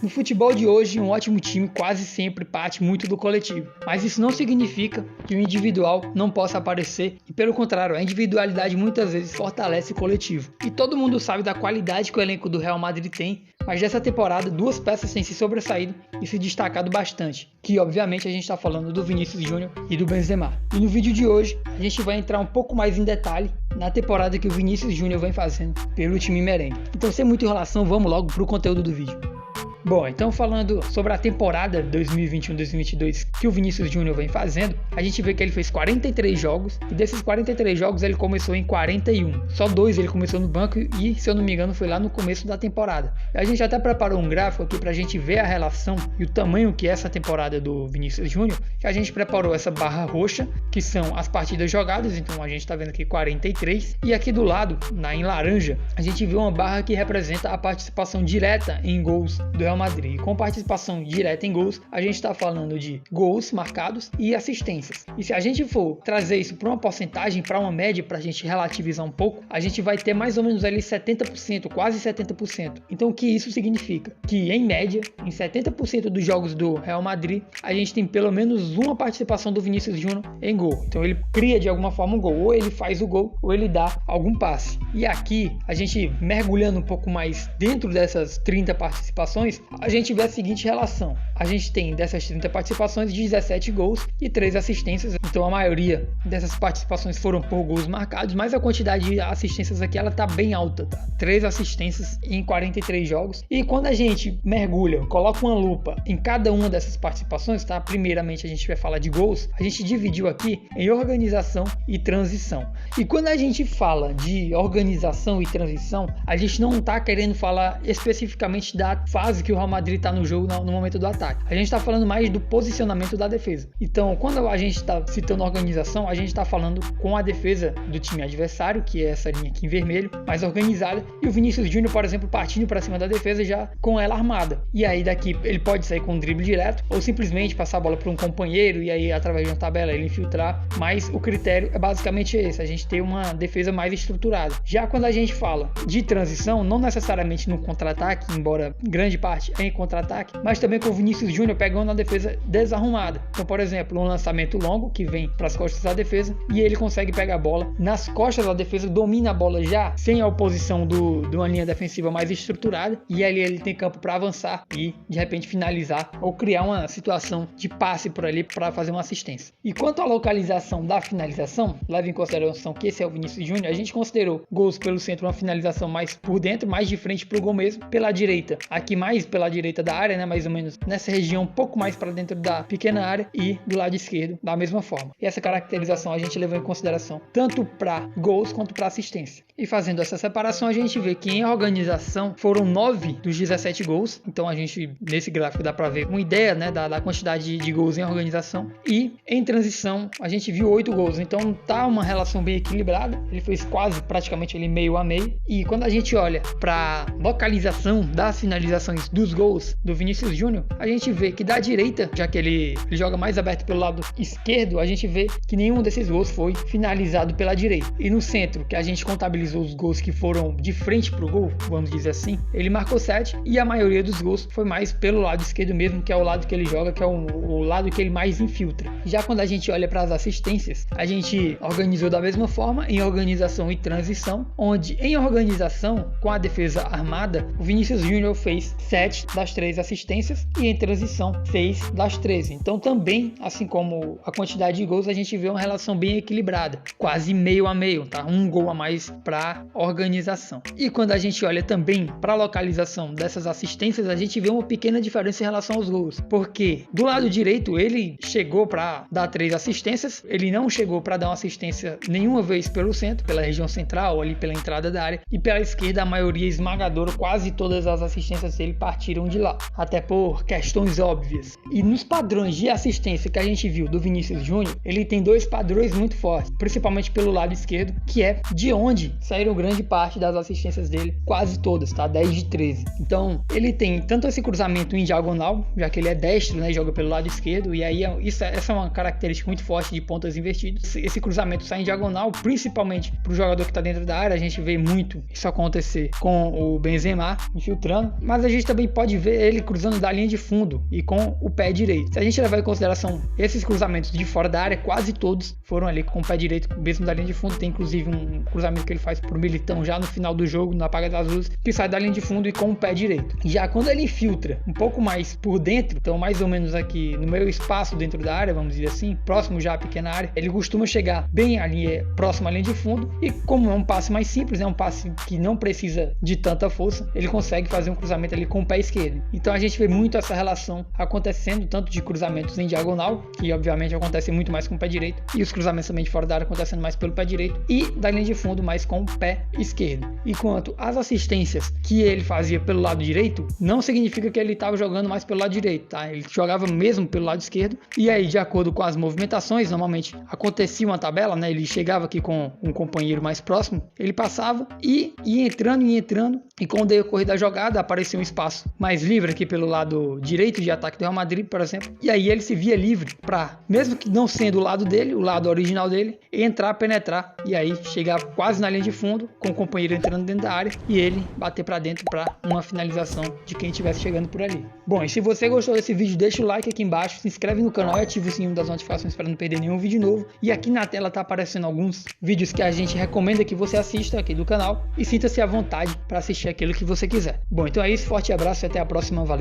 No futebol de hoje, um ótimo time quase sempre parte muito do coletivo, mas isso não significa que o individual não possa aparecer e, pelo contrário, a individualidade muitas vezes fortalece o coletivo. E todo mundo sabe da qualidade que o elenco do Real Madrid tem, mas dessa temporada duas peças têm se sobressaído e se destacado bastante, que obviamente a gente está falando do Vinícius Júnior e do Benzema. E no vídeo de hoje a gente vai entrar um pouco mais em detalhe na temporada que o Vinícius Júnior vem fazendo pelo time merengue. Então, sem muita enrolação, vamos logo para o conteúdo do vídeo. Bom, então falando sobre a temporada 2021-2022 que o Vinícius Júnior vem fazendo, a gente vê que ele fez 43 jogos e desses 43 jogos ele começou em 41. Só 2 ele começou no banco e, se eu não me engano, foi lá no começo da temporada. A gente até preparou um gráfico aqui pra gente ver a relação e o tamanho que é essa temporada do Vinícius Júnior, que a gente preparou essa barra roxa, que são as partidas jogadas, então a gente tá vendo aqui 43, e aqui do lado, em laranja, a gente vê uma barra que representa a participação direta em gols do Real Madrid. Com participação direta em gols, a gente está falando de gols marcados e assistências. E se a gente for trazer isso para uma porcentagem, para uma média, para a gente relativizar um pouco, a gente vai ter mais ou menos ali 70%, quase 70%. Então o que isso significa? Que em média, em 70% dos jogos do Real Madrid, a gente tem pelo menos uma participação do Vinícius Júnior em gol. Então ele cria de alguma forma um gol, ou ele faz o gol, ou ele dá algum passe. E aqui, a gente mergulhando um pouco mais dentro dessas 30 participações, a gente vê a seguinte relação. A gente tem dessas 30 participações 17 gols e 3 assistências. Então a maioria dessas participações foram por gols marcados, mas a quantidade de assistências aqui ela tá bem alta, tá? 3 assistências em 43 jogos. E quando a gente mergulha, coloca uma lupa em cada uma dessas participações, tá? Primeiramente a gente vai falar de gols. A gente dividiu aqui em organização e transição. E quando a gente fala de organização e transição, a gente não tá querendo falar especificamente da fase que o Real Madrid está no jogo no momento do ataque. A gente está falando mais do posicionamento da defesa. Então, quando a gente está citando organização, a gente está falando com a defesa do time adversário, que é essa linha aqui em vermelho, mais organizada, e o Vinícius Júnior, por exemplo, partindo para cima da defesa já com ela armada. E aí daqui ele pode sair com um drible direto ou simplesmente passar a bola para um companheiro e aí através de uma tabela ele infiltrar, mas o critério é basicamente esse, a gente ter uma defesa mais estruturada. Já quando a gente fala de transição, não necessariamente no contra-ataque, embora grande parte em contra-ataque, mas também com o Vinícius Júnior pegando a defesa desarrumada. Então, por exemplo, um lançamento longo que vem para as costas da defesa e ele consegue pegar a bola nas costas da defesa, domina a bola já sem a oposição de uma linha defensiva mais estruturada, e ali ele tem campo para avançar e de repente finalizar ou criar uma situação de passe por ali para fazer uma assistência. E quanto à localização da finalização, leve em consideração que esse é o Vinícius Júnior, a gente considerou gols pelo centro, uma finalização mais por dentro, mais de frente para o gol mesmo, pela direita, aqui mais pela direita da área, né, mais ou menos nessa região, um pouco mais para dentro da pequena área, e do lado esquerdo da mesma forma. E essa caracterização a gente levou em consideração tanto para gols quanto para assistência. E fazendo essa separação, a gente vê que em organização foram 9 dos 17 gols. Então a gente, nesse gráfico, dá para ver uma ideia, né, da quantidade de gols em organização. E em transição, a gente viu 8 gols. Então tá uma relação bem equilibrada. Ele fez quase, praticamente, ele meio a meio. E quando a gente olha para localização das finalizações dos gols do Vinícius Júnior, a gente vê que da direita, já que ele joga mais aberto pelo lado esquerdo, a gente vê que nenhum desses gols foi finalizado pela direita. E no centro, que a gente contabilizou os gols que foram de frente pro gol, vamos dizer assim, ele marcou 7 e a maioria dos gols foi mais pelo lado esquerdo mesmo, que é o lado que ele joga, que é o lado que ele mais infiltra. Já quando a gente olha para as assistências, a gente organizou da mesma forma em organização e transição, onde em organização, com a defesa armada, o Vinícius Júnior fez 7 das 3 assistências e em transição 6 das 13. Então também, assim como a quantidade de gols, a gente vê uma relação bem equilibrada, quase meio a meio, tá? Um gol a mais para organização. E quando a gente olha também para a localização dessas assistências, a gente vê uma pequena diferença em relação aos gols, porque do lado direito ele chegou para dar 3 assistências, ele não chegou para dar uma assistência nenhuma vez pelo centro, pela região central, ali pela entrada da área, e pela esquerda a maioria esmagadora, quase todas as assistências dele partiram de lá, até por questões óbvias. E nos padrões de assistência que a gente viu do Vinícius Júnior, ele tem 2 padrões muito fortes, principalmente pelo lado esquerdo, que é de onde saíram grande parte das assistências dele, quase todas, tá? 10 de 13. Então, ele tem tanto esse cruzamento em diagonal, já que ele é destro, né? Joga pelo lado esquerdo, e aí essa é uma característica muito forte de pontas invertidas. Esse cruzamento sai em diagonal, principalmente para o jogador que está dentro da área. A gente vê muito isso acontecer com o Benzema infiltrando, mas a gente também também pode ver ele cruzando da linha de fundo e com o pé direito. Se a gente levar em consideração esses cruzamentos de fora da área, quase todos foram ali com o pé direito, mesmo da linha de fundo. Tem inclusive um cruzamento que ele faz pro Militão já no final do jogo, no apagar das luzes, que sai da linha de fundo e com o pé direito. Já quando ele infiltra um pouco mais por dentro, então mais ou menos aqui no meio espaço dentro da área, vamos dizer assim, próximo já à pequena área, ele costuma chegar bem ali próximo à linha de fundo, e como é um passe mais simples, é um passe que não precisa de tanta força, ele consegue fazer um cruzamento ali com o pé esquerdo. Então a gente vê muito essa relação acontecendo, tanto de cruzamentos em diagonal, que obviamente acontece muito mais com o pé direito, e os cruzamentos também de fora da área acontecendo mais pelo pé direito, e da linha de fundo mais com o pé esquerdo. Enquanto as assistências que ele fazia pelo lado direito, não significa que ele estava jogando mais pelo lado direito, tá? Ele jogava mesmo pelo lado esquerdo, e aí de acordo com as movimentações, normalmente acontecia uma tabela, né? Ele chegava aqui com um companheiro mais próximo, ele passava e ia entrando, e com o decorrer da jogada aparecia um espaço mais livre aqui pelo lado direito de ataque do Real Madrid, por exemplo, e aí ele se via livre para, mesmo que não sendo o lado dele, o lado original dele, entrar, penetrar, e aí chegar quase na linha de fundo, com o companheiro entrando dentro da área, e ele bater para dentro para uma finalização de quem estivesse chegando por ali. Bom, e se você gostou desse vídeo, deixa o like aqui embaixo, se inscreve no canal e ativa o sininho das notificações para não perder nenhum vídeo novo, e aqui na tela tá aparecendo alguns vídeos que a gente recomenda que você assista aqui do canal, e sinta-se à vontade para assistir aquilo que você quiser. Bom, então é isso, forte abraço e até a próxima, valeu!